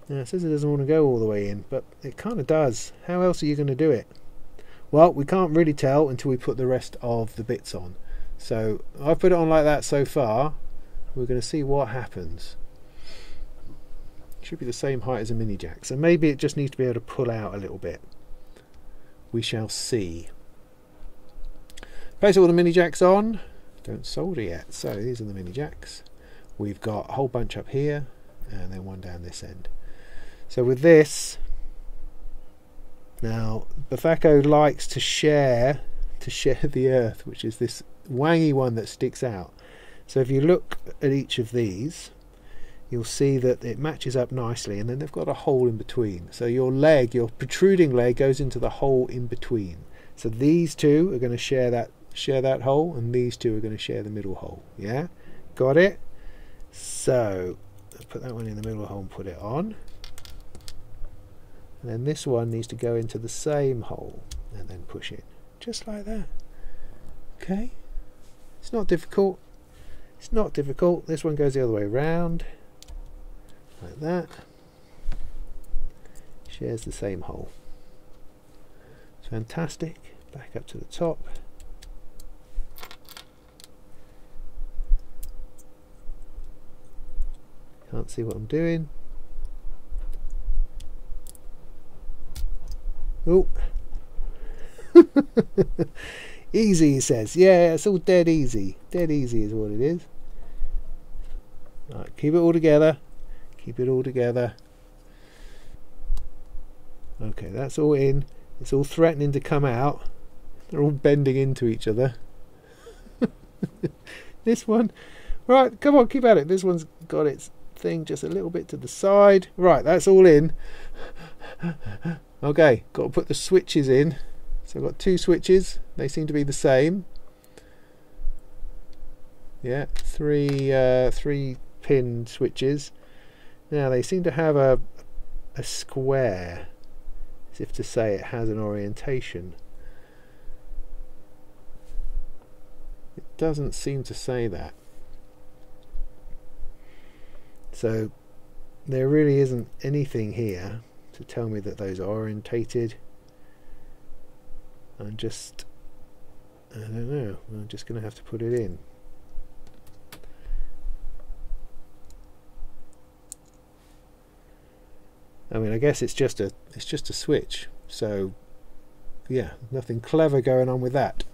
Now it says it doesn't want to go all the way in, but it kind of does. How else are you going to do it? Well, we can't really tell until we put the rest of the bits on. So I've put it on like that so far. We're going to see what happens. It should be the same height as a mini jack, so maybe it just needs to be able to pull out a little bit. We shall see. Place all the mini jacks on. Don't solder yet. So these are the mini jacks. We've got a whole bunch up here and then one down this end. So with this, now Befaco likes to share the earth, which is this wangy one that sticks out. So if you look at each of these, you'll see that it matches up nicely, and then they've got a hole in between. So your leg, your protruding leg, goes into the hole in between. So these two are going to share that hole, and these two are going to share the middle hole. Yeah, got it? So I'll put that one in the middle hole and put it on. And then this one needs to go into the same hole and then push it, just like that. Okay, it's not difficult. It's not difficult. This one goes the other way around, like that. Shares the same hole. It's fantastic. Back up to the top. Can't see what I'm doing. Oh. Easy, he says. Yeah, it's all dead easy. Dead easy is what it is. Right, keep it all together. Keep it all together. Okay, that's all in. It's all threatening to come out. They're all bending into each other. This one, right, come on, keep at it. This one's got its thing just a little bit to the side. Right, that's all in. Okay, got to put the switches in. So I've got two switches. They seem to be the same. Yeah, three pin switches. Now they seem to have a square, as if to say it has an orientation. It doesn't seem to say that. So there really isn't anything here to tell me that those are orientated. I don't know, I'm just going to have to put it in. I mean, I guess it's just a switch, so yeah, nothing clever going on with that.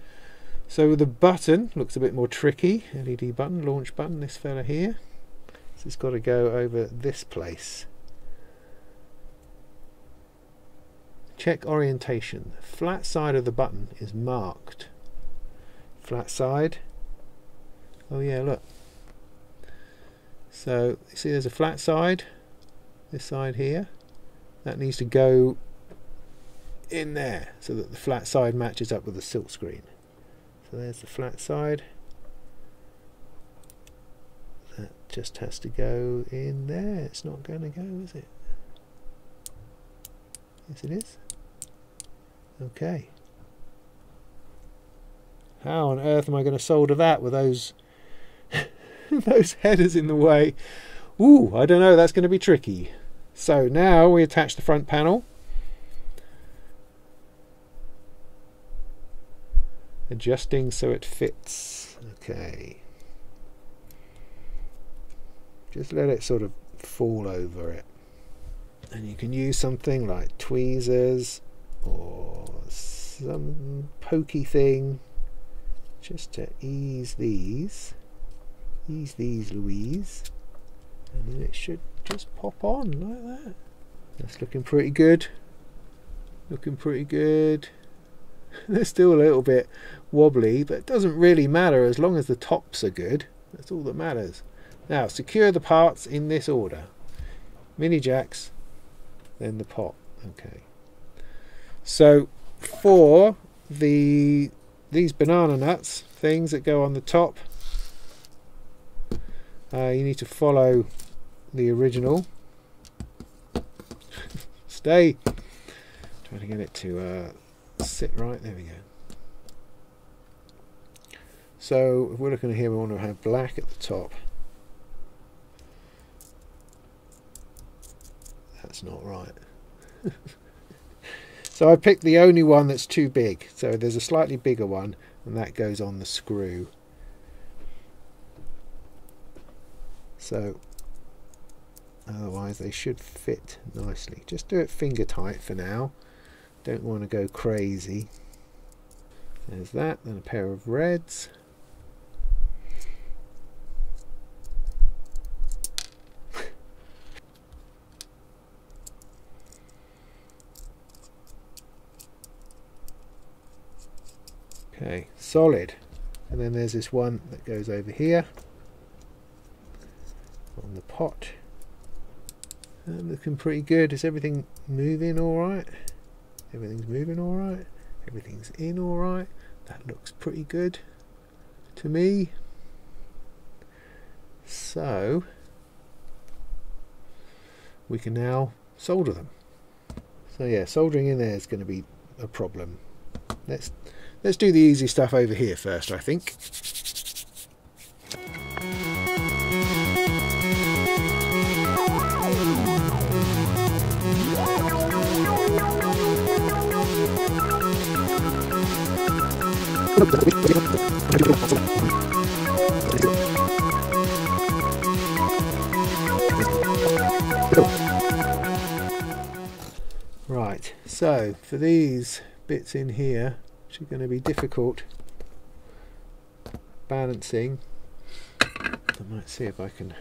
So the button looks a bit more tricky. LED button, launch button, this fella here. So it's got to go over this place. Check orientation. The flat side of the button is marked. Flat side. Oh yeah, look. So you see there's a flat side. This side here. That needs to go in there so that the flat side matches up with the silk screen. So there's the flat side. That just has to go in there. It's not going to go, is it? Yes, it is. Okay. How on earth am I going to solder that with those those headers in the way? Ooh, I don't know. That's going to be tricky. So now we attach the front panel. Adjusting so it fits. Okay. Just let it sort of fall over it. And you can use something like tweezers or some pokey thing just to ease these Louise, and then it should just pop on like that. That's looking pretty good. Looking pretty good. They're still a little bit wobbly, but it doesn't really matter as long as the tops are good. That's all that matters. Now secure the parts in this order. Mini jacks, then the pot. Okay. So for these banana nuts things that go on the top, you need to follow the original. Stay. Trying to get it to sit right. There we go. So if we're looking at here, we want to have black at the top. That's not right. So I picked the only one that's too big. So there's a slightly bigger one, and that goes on the screw. So otherwise they should fit nicely. Just do it finger tight for now. Don't want to go crazy. There's that, then a pair of reds. Okay, solid. And then there's this one that goes over here on the pot. Looking pretty good. Is everything moving alright? Everything's moving alright. Everything's in alright. That looks pretty good to me. So we can now solder them. So yeah, soldering in there is going to be a problem. Let's do the easy stuff over here first, I think. Right, so for these bits in here, which are going to be difficult balancing, I might see if I can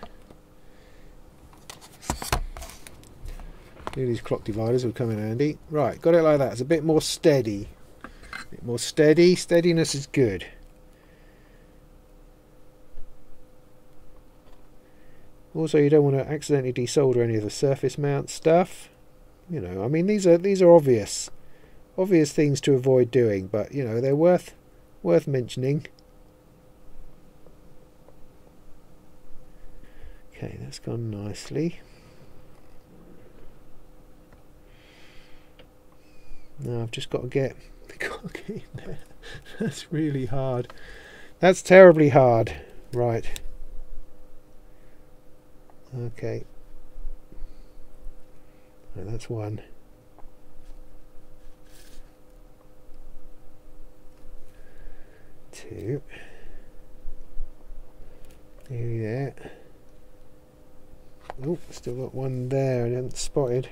do these clock dividers, will come in handy. Right, got it like that. It's a bit more steady. A bit more steady. Steadiness is good. Also, you don't want to accidentally desolder any of the surface mount stuff. You know, I mean, these are obvious things to avoid doing, but you know, they're worth mentioning. Okay, that's gone nicely. Now I've just got to get the cock in there. That's really hard. That's terribly hard. Right. Okay. Right, that's one. Two. Nearly there. Oh, still got one there I hadn't spotted.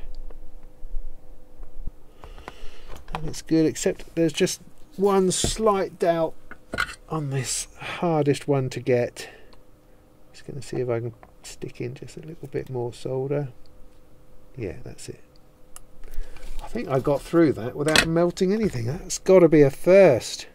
And it's good, except there's just one slight doubt on this hardest one to get. Just going to see if I can stick in just a little bit more solder. Yeah, that's it. I think I got through that without melting anything. That's got to be a first.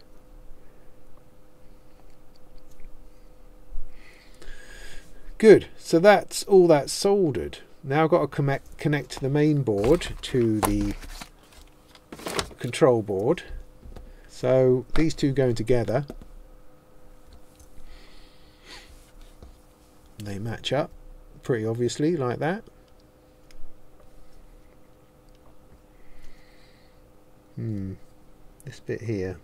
Good, so that's all that's soldered. Now I've got to connect the main board to the control board. So these two going together, they match up pretty obviously like that. This bit here,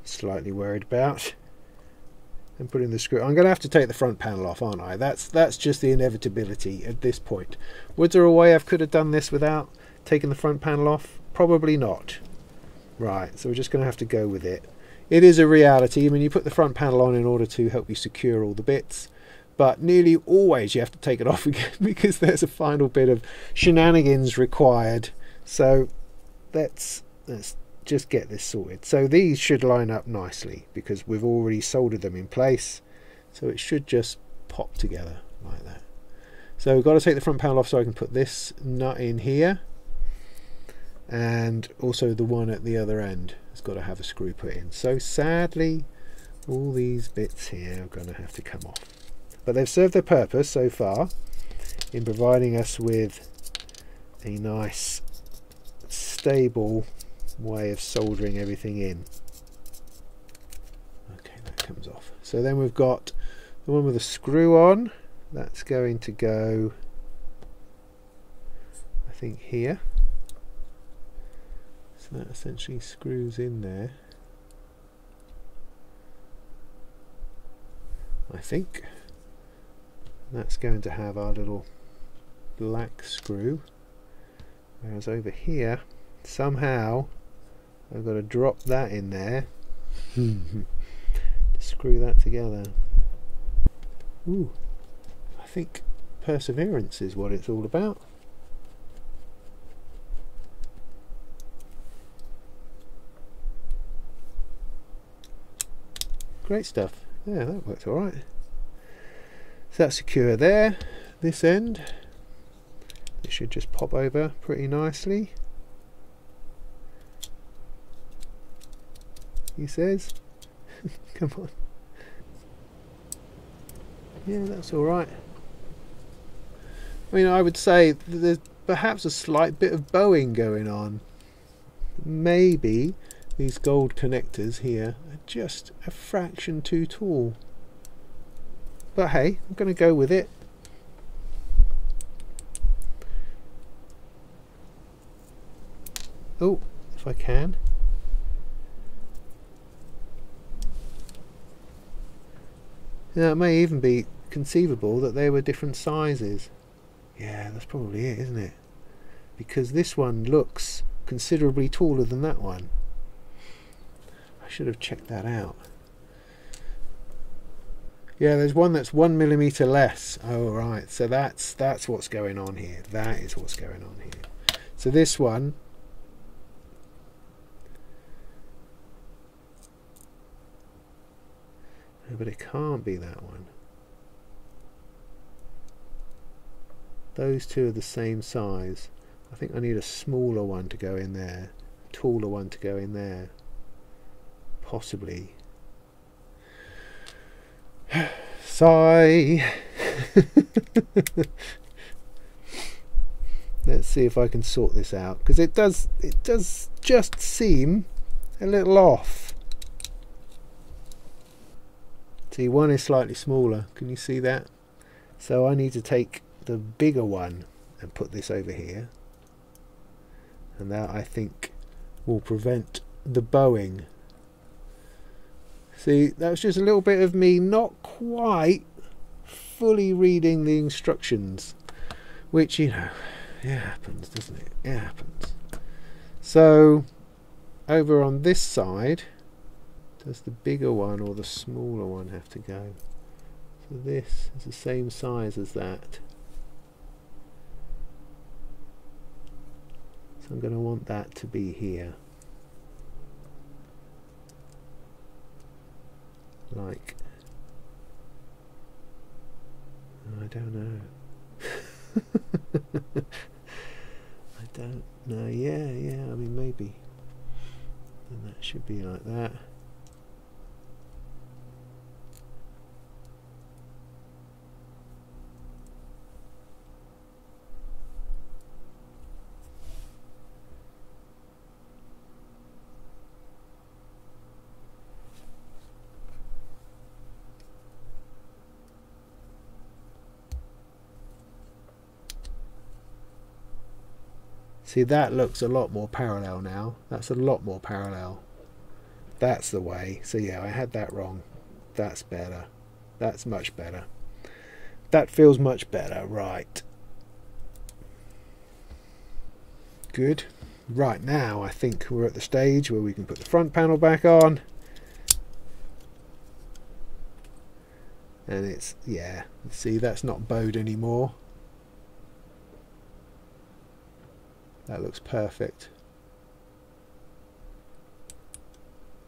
slightly worried about. And putting the screw, I'm going to have to take the front panel off, aren't I? That's just the inevitability at this point. Was there a way I could have done this without taking the front panel off? Probably not. Right, so we're just going to have to go with it. It is a reality. I mean, you put the front panel on in order to help you secure all the bits, but nearly always you have to take it off again because there's a final bit of shenanigans required. So let's just get this sorted. So these should line up nicely because we've already soldered them in place, so it should just pop together like that. So we've got to take the front panel off so I can put this nut in here, and also the one at the other end has got to have a screw put in. So sadly all these bits here are going to have to come off, but they've served their purpose so far in providing us with a nice stable way of soldering everything in. Okay, that comes off. So then we've got the one with the screw on. That's going to go, I think, here. So that essentially screws in there, I think. That's going to have our little black screw, whereas over here somehow I've got to drop that in there to screw that together. Ooh, I think perseverance is what it's all about. Great stuff. Yeah, that worked alright. So that's secure there. This end, it should just pop over pretty nicely, he says. Come on. Yeah, that's alright. I mean, I would say there's perhaps a slight bit of bowing going on. Maybe these gold connectors here are just a fraction too tall. But hey, I'm going to go with it. Oh, if I can. Now, it may even be conceivable that they were different sizes. Yeah, that's probably it, isn't it? Because this one looks considerably taller than that one. I should have checked that out. Yeah, there's one that's 1 millimeter less. Oh, right. So that's what's going on here. That is what's going on here. So this one, no, but it can't be that one. Those two are the same size. I think I need a smaller one to go in there, a taller one to go in there. Possibly. Sigh. Let's see if I can sort this out, because it does just seem a little off. See, one is slightly smaller. Can you see that? So I need to take the bigger one and put this over here, and that I think will prevent the bowing. See, that was just a little bit of me not quite fully reading the instructions, which, you know, it happens, doesn't it? It happens. So over on this side, does the bigger one or the smaller one have to go? So this is the same size as that. So I'm going to want that to be here. Like, I don't know. I don't know. Yeah, I mean, maybe. And that should be like that. See, that looks a lot more parallel now. That's a lot more parallel. That's the way. So yeah, I had that wrong. That's better. That's much better. That feels much better. Right. Good. Right, now I think we're at the stage where we can put the front panel back on. And it's, yeah, see, that's not bowed anymore. That looks perfect.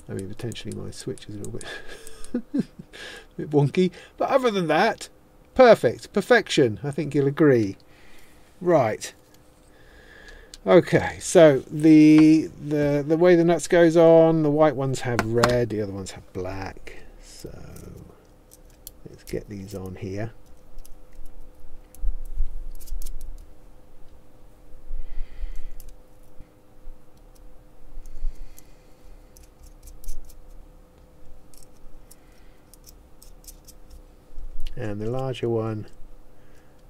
I mean, potentially my switch is a little bit wonky, but other than that, perfect. Perfection. I think you'll agree. Right. Okay, so the way the nuts goes on, the white ones have red, the other ones have black. So let's get these on here. And the larger one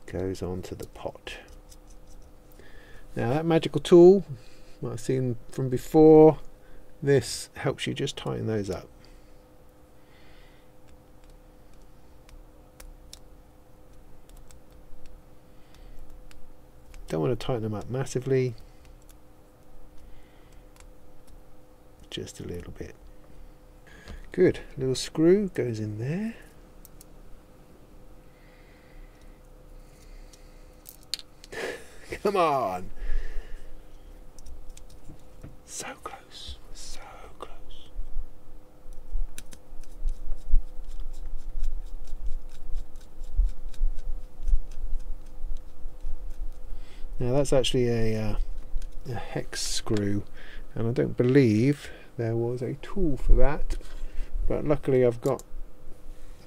goes onto the pot. Now that magical tool, what I've seen from before, this helps you just tighten those up. Don't want to tighten them up massively. just a little bit. Good, little screw goes in there. Come on! So close, so close. Now that's actually a hex screw, and I don't believe there was a tool for that, but luckily I've got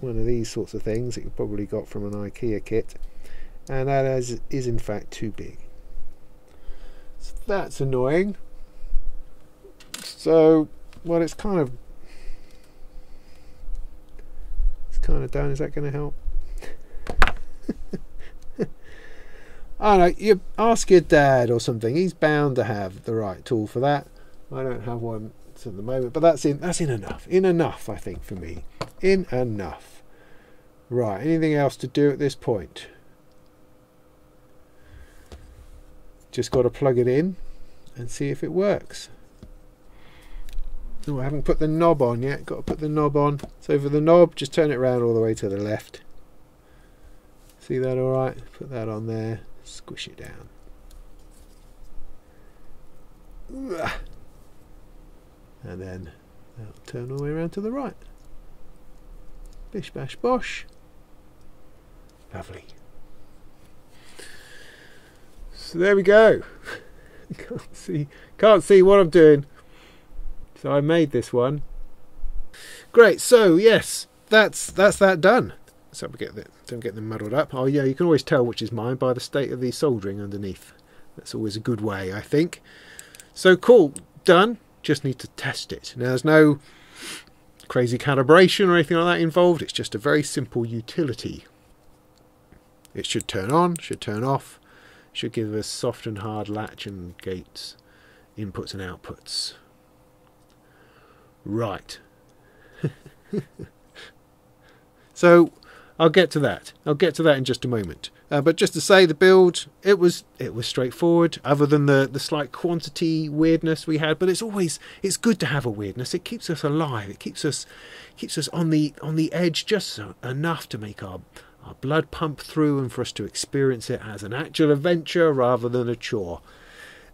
one of these sorts of things that you probably got from an IKEA kit, and that is in fact too big. So that's annoying. So, well, it's kind of done. Is that going to help? I don't know, you ask your dad or something. He's bound to have the right tool for that. I don't have one at the moment, but that's in enough. In enough, I think, for me. In enough. Right, anything else to do at this point? Just got to plug it in and see if it works. Oh, I haven't put the knob on yet. Got to put the knob on. So for the knob, just turn it around all the way to the left. See that all right? Put that on there. Squish it down. And then that'll turn all the way around to the right. Bish bash bosh. Lovely. So there we go. Can't see what I'm doing. So I made this one. Great. So yes, that's that done. So we don't get them muddled up. Oh yeah, you can always tell which is mine by the state of the soldering underneath. That's always a good way, I think. So cool, done. Just need to test it. Now there's no crazy calibration or anything like that involved. It's just a very simple utility. It should turn on, should turn off, should give us soft and hard latch and gates, inputs and outputs. Right. So I'll get to that. I'll get to that in just a moment. But just to say, the build, it was straightforward, other than the slight quantity weirdness we had. But it's good to have a weirdness. It keeps us alive. It keeps us on the edge just enough to make our blood pump through and for us to experience it as an actual adventure rather than a chore.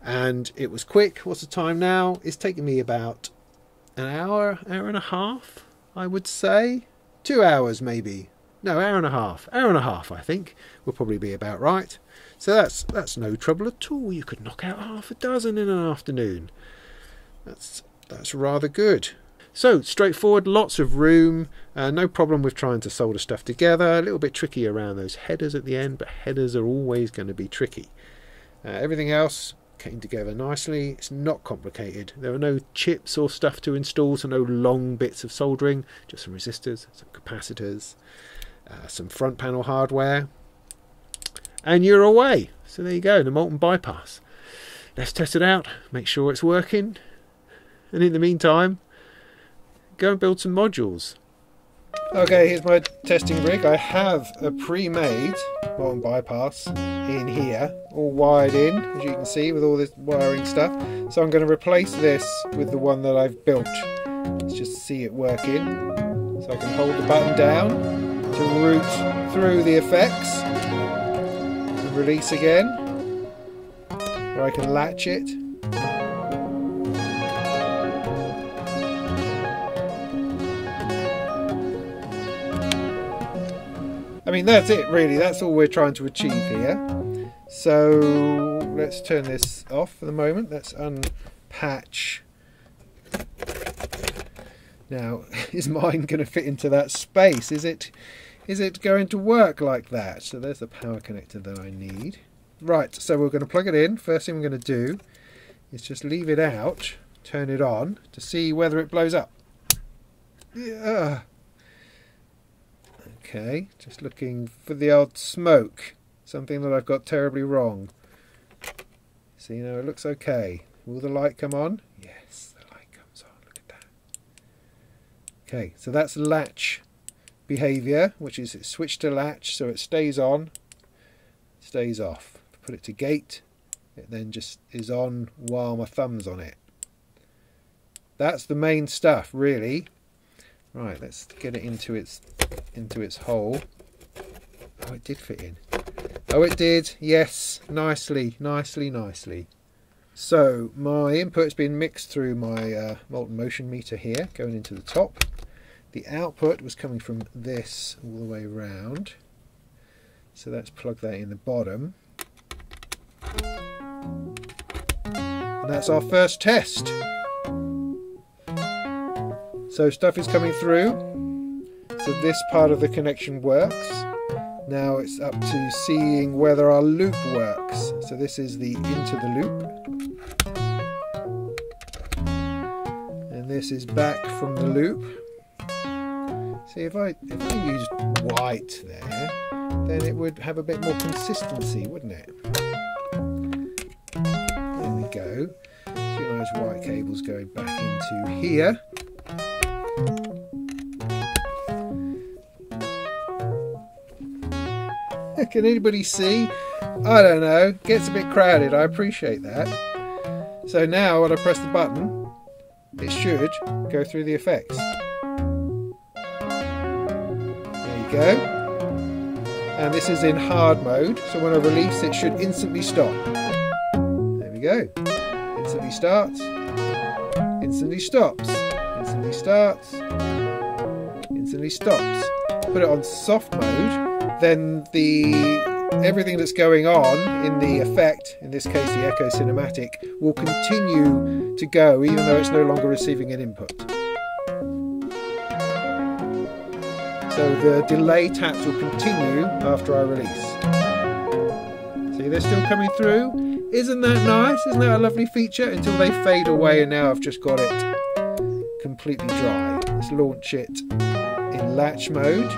And it was quick. What's the time now? It's taking me about an hour and a half, I would say. 2 hours maybe. No, hour and a half. Hour and a half, I think, will probably be about right. So that's no trouble at all. You could knock out half a dozen in an afternoon. That's rather good. So straightforward, lots of room, no problem with trying to solder stuff together. A little bit tricky around those headers at the end, but headers are always going to be tricky. Everything else came together nicely. It's not complicated. There are no chips or stuff to install, so no long bits of soldering, just some resistors, some capacitors, some front panel hardware, and you're away. So there you go, the Molten BYPASS. Let's test it out, make sure it's working, and in the meantime, go and build some modules. Okay, here's my testing rig. I have a pre-made Molten BYPASS in here, all wired in, as you can see, with all this wiring stuff. So I'm going to replace this with the one that I've built. Let's just see it working. So I can hold the button down to route through the effects and release again, or I can latch it. I mean, that's it really, that's all we're trying to achieve here. So let's turn this off for the moment. Let's unpatch. Now, is mine going to fit into that space? Is it going to work like that? So there's the power connector that I need. Right, so we're going to plug it in. First thing we're going to do is just leave it out, turn it on to see whether it blows up. Yeah. Okay, just looking for the odd smoke, something that I've got terribly wrong. See, now it looks okay. Will the light come on? Yes, the light comes on. Look at that. Okay, so that's latch behavior, which is it's switched to latch, so it stays on, stays off. Put it to gate, it then just is on while my thumb's on it. That's the main stuff, really. Right, let's get it into its hole. Oh, it did fit in. Oh, it did. Yes, nicely, nicely, nicely. So my input's been mixed through my Molten motion meter here, going into the top. The output was coming from this all the way around. So let's plug that in the bottom. And that's our first test. So stuff is coming through. So this part of the connection works. Now it's up to seeing whether our loop works. So this is the into the loop. And this is back from the loop. See, if I used white there, then it would have a bit more consistency, wouldn't it? There we go. Two nice white cables going back into here. Can anybody see? I don't know. Gets a bit crowded. I appreciate that. So now when I press the button, it should go through the effects. There you go. And this is in hard mode, so when I release it should instantly stop. There we go. Instantly starts. Instantly stops. Instantly starts. Instantly stops. Put it on soft mode. Then everything that's going on in the effect, in this case the echo cinematic, will continue to go even though it's no longer receiving an input. So the delay taps will continue after I release. See, they're still coming through. Isn't that nice? Isn't that a lovely feature? Until they fade away and now I've just got it completely dry. Let's launch it in latch mode.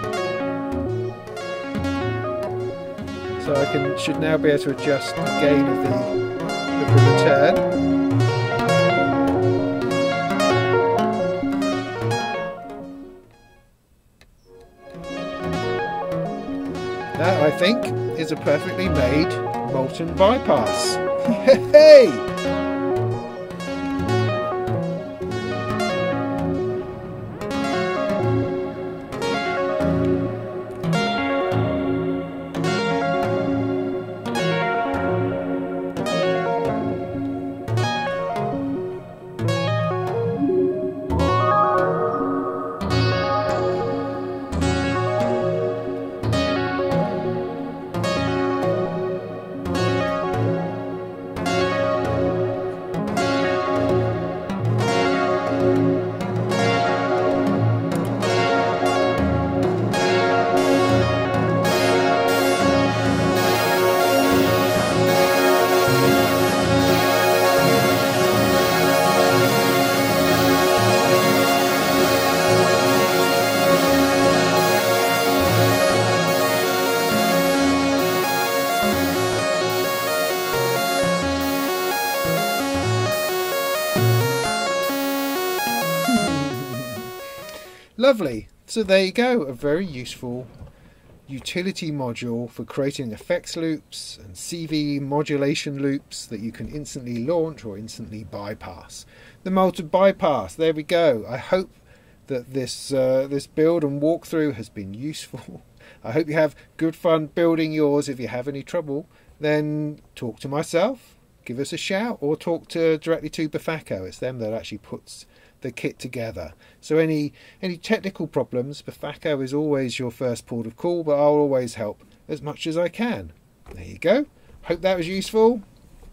So I should now be able to adjust the gain of the return. That, I think, is a perfectly made Molten bypass. Hey! Lovely. So there you go, a very useful utility module for creating effects loops and CV modulation loops that you can instantly launch or instantly bypass. The Molten bypass, there we go. I hope that this build and walkthrough has been useful. I hope you have good fun building yours. If you have any trouble, then talk to myself, give us a shout, or talk directly to Befaco. It's them that actually puts the kit together. So any technical problems, Befaco is always your first port of call, but I'll always help as much as I can. There you go. Hope that was useful.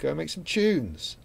Go and make some tunes.